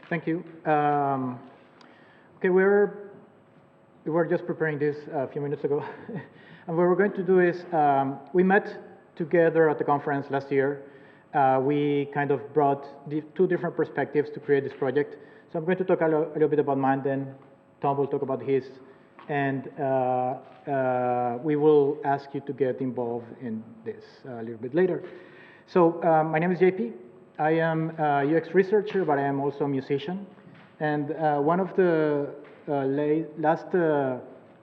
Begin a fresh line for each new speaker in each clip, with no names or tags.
Thank you. Okay, we were just preparing this a few minutes ago. And what we're going to do is, we met together at the conference last year. We kind of brought two different perspectives to create this project. So I'm going to talk a little bit about mine, then Tom will talk about his, and we will ask you to get involved in this a little bit later. So my name is JP. I am a UX researcher, but I am also a musician. And one of the last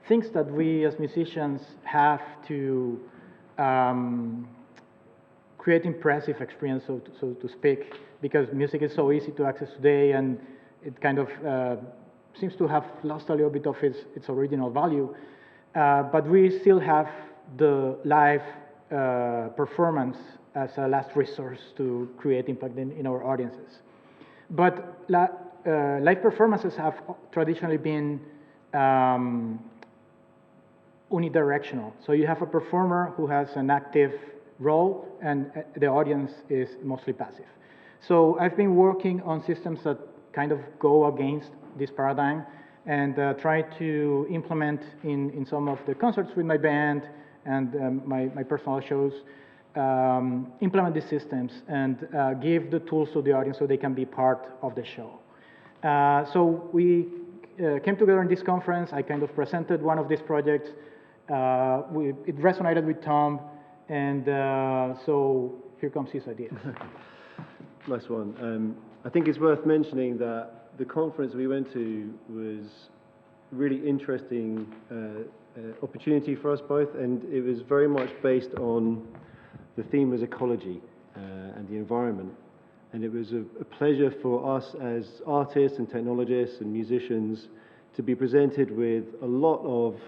things that we as musicians have to create impressive experience, so to speak, because music is so easy to access today, and it kind of seems to have lost a little bit of its original value. But we still have the live performance as a last resource to create impact in our audiences. But live performances have traditionally been unidirectional. So you have a performer who has an active role, and the audience is mostly passive. So I've been working on systems that kind of go against this paradigm, and try to implement in some of the concerts with my band and my personal shows, implement these systems and give the tools to the audience so they can be part of the show. So we came together in this conference. I kind of presented one of these projects. It resonated with Tom, and so here comes his idea.
Nice one. I think it's worth mentioning that the conference we went to was really interesting opportunity for us both, and it was very much based on the theme was ecology and the environment. And it was a pleasure for us as artists and technologists and musicians to be presented with a lot of,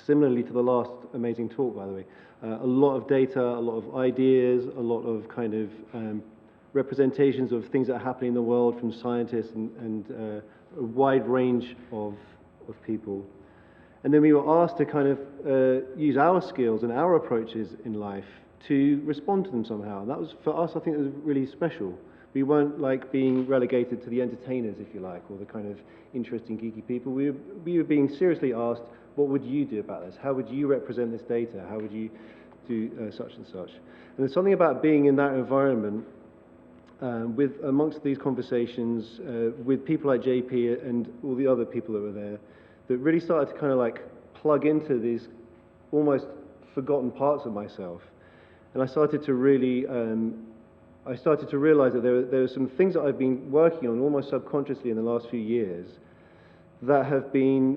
similarly to the last amazing talk, by the way, a lot of data, a lot of ideas, a lot of kind of representations of things that are happening in the world from scientists and a wide range of people. And then we were asked to kind of use our skills and our approaches in life to respond to them somehow. And that was, for us, I think it was really special. We weren't like being relegated to the entertainers, if you like, or the kind of interesting, geeky people. We were being seriously asked, what would you do about this? How would you represent this data? How would you do such and such? And there's something about being in that environment amongst these conversations with people like JP and all the other people that were there, that really started to kind of like plug into these almost forgotten parts of myself. And I started to really, I started to realize that there were some things that I've been working on almost subconsciously in the last few years that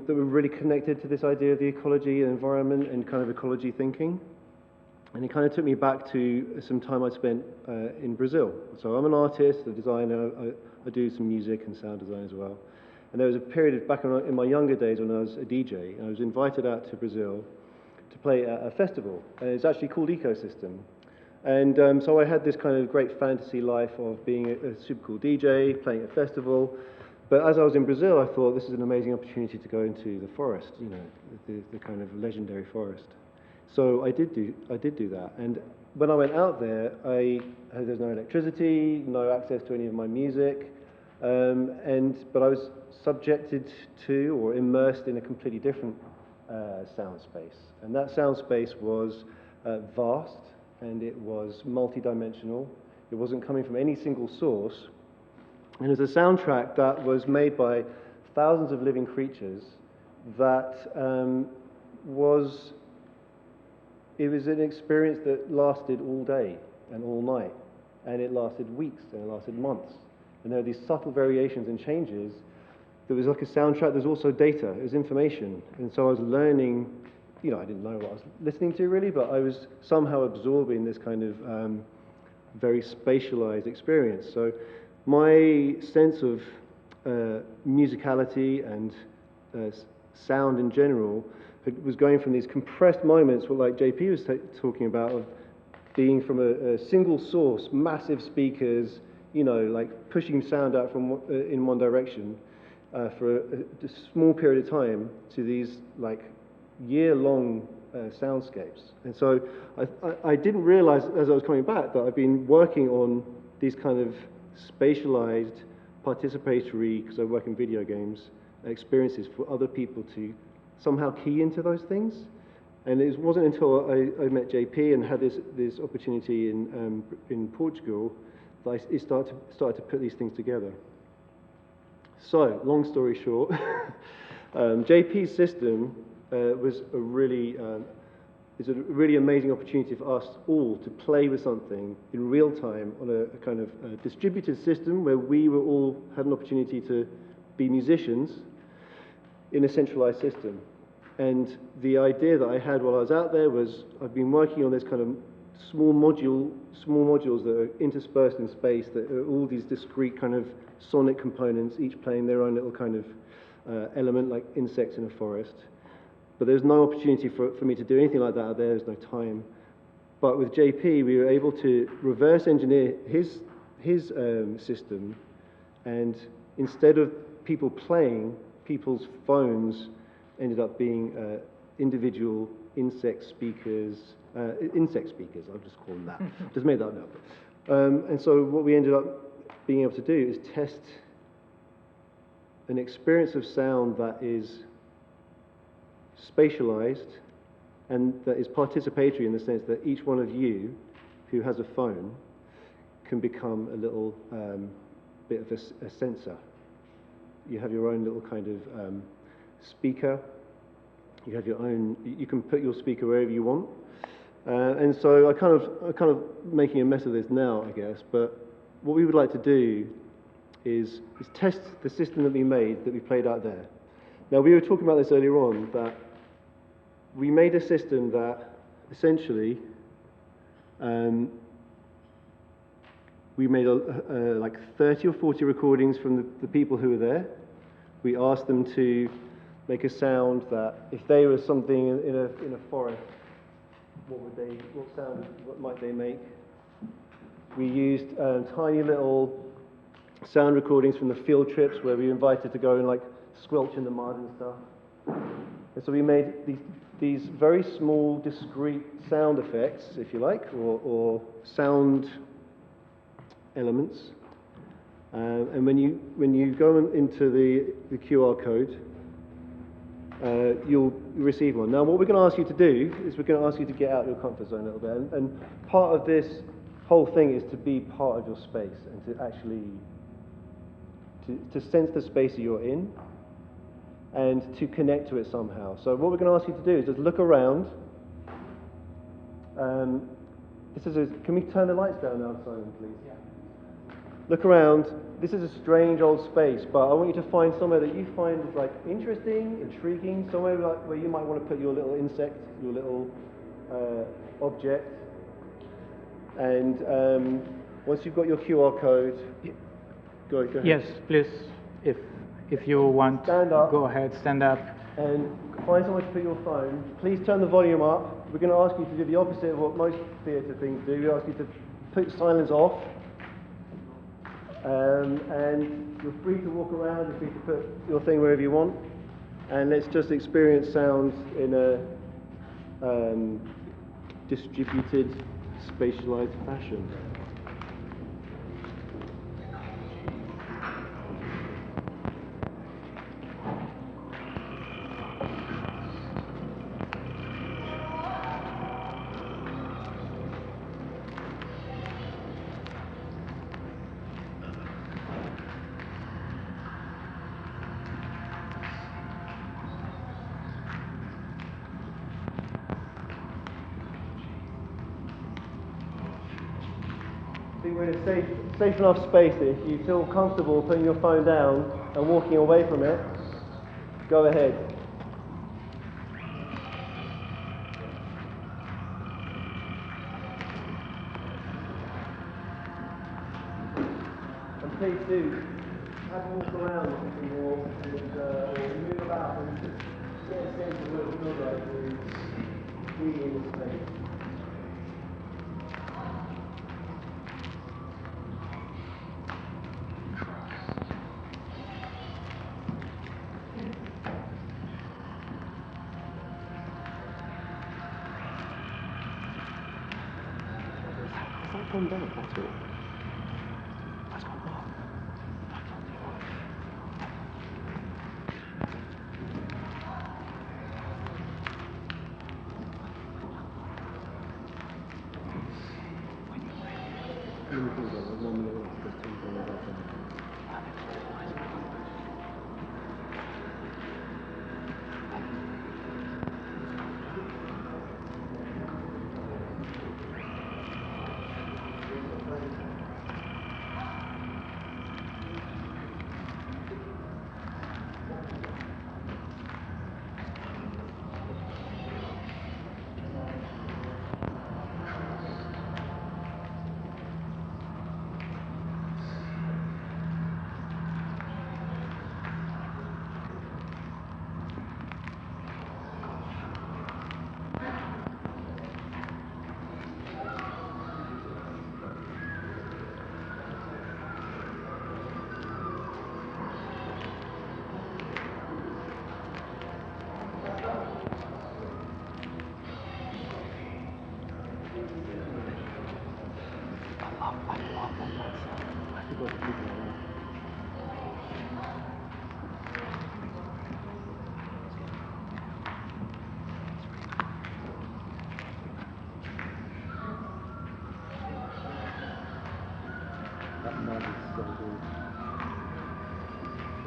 were really connected to this idea of the ecology and environment and kind of ecology thinking. And it kind of took me back to some time I'd spent in Brazil. So I'm an artist, a designer, I do some music and sound design as well. And there was a period back in my younger days when I was a DJ, and I was invited out to Brazil to play at a festival. And it's actually called Ecosystem. And so I had this kind of great fantasy life of being a super cool DJ, playing at a festival. But as I was in Brazil, I thought this is an amazing opportunity to go into the forest, you know, the kind of legendary forest. So I did do that, and when I went out there, there's no electricity, no access to any of my music, but I was subjected to or immersed in a completely different sound space, and that sound space was vast, and it was multi-dimensional. It wasn't coming from any single source, and it was a soundtrack that was made by thousands of living creatures that It was an experience that lasted all day and all night, and it lasted weeks and it lasted months. And there are these subtle variations and changes. There was like a soundtrack, there's also data, it was information. And so I was learning, you know, I didn't know what I was listening to really, but I was somehow absorbing this kind of very spatialized experience. So my sense of musicality and sound in general was going from these compressed moments, like JP was talking about, of being from a single source, massive speakers, you know, like pushing sound out from in one direction for a small period of time, to these like year-long soundscapes. And so I didn't realize as I was coming back that I've been working on these kind of spatialized participatory, because I work in video games, experiences for other people to somehow key into those things. And it wasn't until I met JP and had this opportunity in Portugal that I started to put these things together. So, long story short, JP's system was a really amazing opportunity for us all to play with something in real time on a kind of distributed system where we were all had an opportunity to be musicians in a centralized system. And the idea that I had while I was out there was I've been working on this kind of small modules that are interspersed in space that are all these discrete kind of sonic components, each playing their own little kind of element like insects in a forest. But there's no opportunity for me to do anything like that out there, there's no time. But with JP, we were able to reverse engineer his system, and instead of people playing, people's phones ended up being individual insect speakers, I'll just call them that. Just made that up. And so what we ended up being able to do is test an experience of sound that is spatialized and that is participatory in the sense that each one of you who has a phone can become a little bit of a sensor. You have your own little kind of speaker. You have your own. You can put your speaker wherever you want. And so I kind of making a mess of this now, I guess. But what we would like to do is test the system that we made, that we played out there. Now we were talking about this earlier on, that we made a system that essentially we made like 30 or 40 recordings from the people who were there. We asked them to make a sound that, if they were something in a forest, what might they make? We used tiny little sound recordings from the field trips where we were invited to go and like squelch in the mud and stuff. And so we made these very small, discrete sound effects, if you like, or sound elements. And when you go into the QR code, you'll receive one. Now, what we're going to ask you to do is we're going to ask you to get out of your comfort zone a little bit. And part of this whole thing is to be part of your space and to actually to sense the space that you're in and to connect to it somehow. So what we're going to ask you to do is just look around. Can we turn the lights down now, Simon, please? Yeah. Look around. This is a strange old space, but I want you to find somewhere that you find like interesting, intriguing, somewhere like where you might want to put your little insect, your little object. And once you've got your QR code, go ahead.
Yes, please. If you want,
stand up.
Go ahead, stand up.
And find somewhere to put your phone. Please turn the volume up. We're going to ask you to do the opposite of what most theatre things do. We ask you to put silence off. And you're free to walk around, you're free to put your thing wherever you want. And let's just experience sounds in a distributed, spatialized fashion. I think we're in a safe enough space that if you feel comfortable putting your phone down and walking away from it, go ahead. And please do have a walk around or move about and get a sense of what it feels like to be in the space. Gone down, that's all. That's gone up.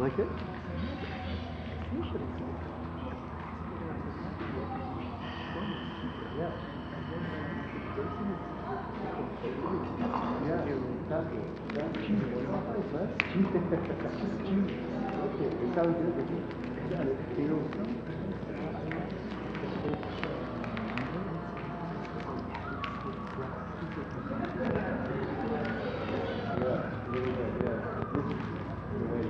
Like it? Yeah. Yeah, exactly. Okay, it sounds good, doesn't it? Yeah, and it feels. Yeah, really good, yeah. This is the way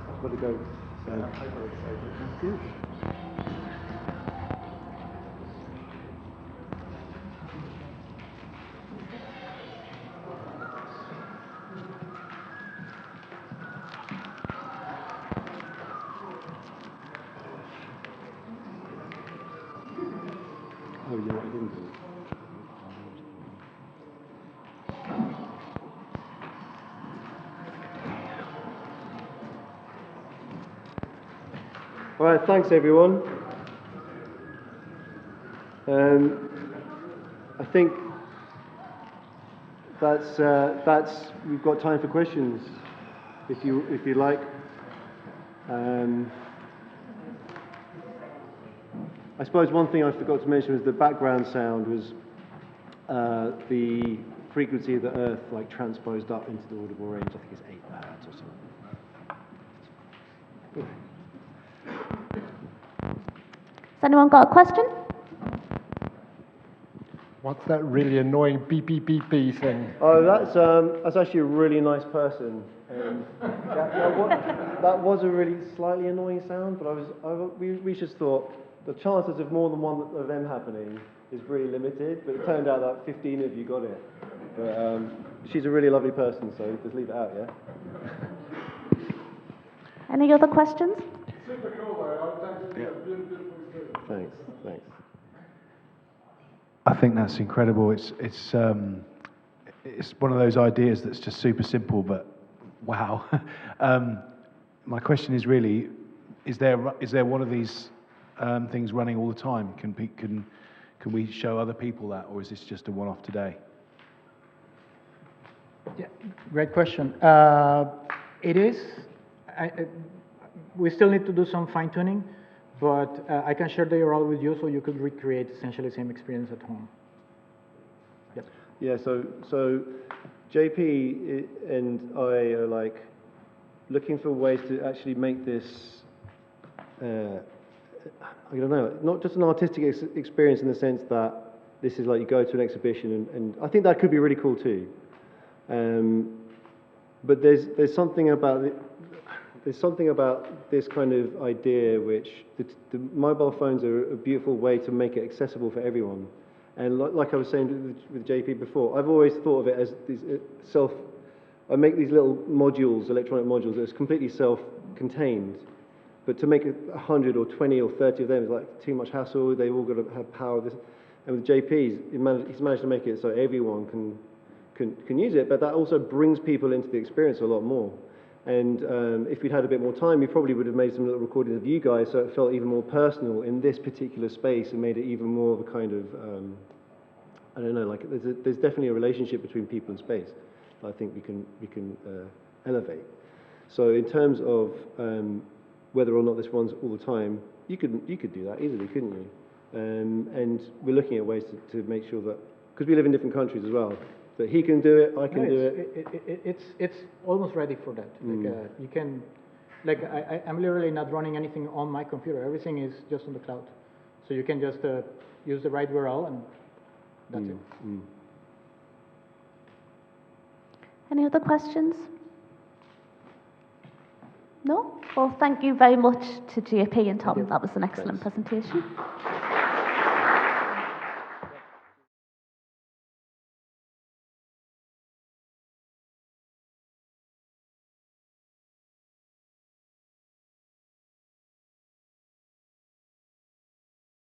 I've got to go. That's good. Oh, yeah, I didn't do it. All right, thanks everyone. I think that's we've got time for questions, if you like. I suppose one thing I forgot to mention was the background sound was the frequency of the Earth like transposed up into the audible range. I think it's 8 hertz or something.
Has anyone got a question?
What's that really annoying beep beep beep beep thing?
Oh, that's actually a really nice person. That was a really slightly annoying sound, but we just thought the chances of more than one of them happening is really limited. But it turned out that 15 of you got it. But she's a really lovely person, so just leave it out, yeah.
Any other questions?
Super cool, though. Beautiful.
Thanks.
I think that's incredible. It's one of those ideas that's just super simple, but wow. My question is really, is there one of these things running all the time? Can we show other people that, or is this just a one-off today?
Yeah, great question. It is. We still need to do some fine-tuning, but I can share the URL with you so you could recreate essentially the same experience at home. Yep.
Yeah, so JP and I are like looking for ways to actually make this, I don't know, not just an artistic experience in the sense that this is like you go to an exhibition, and I think that could be really cool too. But there's something about it. There's something about this kind of idea which the mobile phones are a beautiful way to make it accessible for everyone. And like I was saying with JP before, I've always thought of it as these I make these little modules, electronic modules, that's completely self-contained. But to make 100 or 20 or 30 of them is like too much hassle. They've all got to have power. And with JP, he's managed to make it so everyone can use it. But that also brings people into the experience a lot more. And if we'd had a bit more time, we probably would have made some little recordings of you guys so it felt even more personal in this particular space and made it even more of a kind of, I don't know, like there's definitely a relationship between people and space that I think we can elevate. So in terms of whether or not this runs all the time, you could do that easily, couldn't you? And we're looking at ways to make sure that, because we live in different countries as well, that he can do it, I can do it.
It's almost ready for that. Like you can, like I'm literally not running anything on my computer. Everything is just on the cloud. So you can just use the right URL and that's it.
Any other questions? No? Well, thank you very much to JP and Tom. That was an excellent presentation.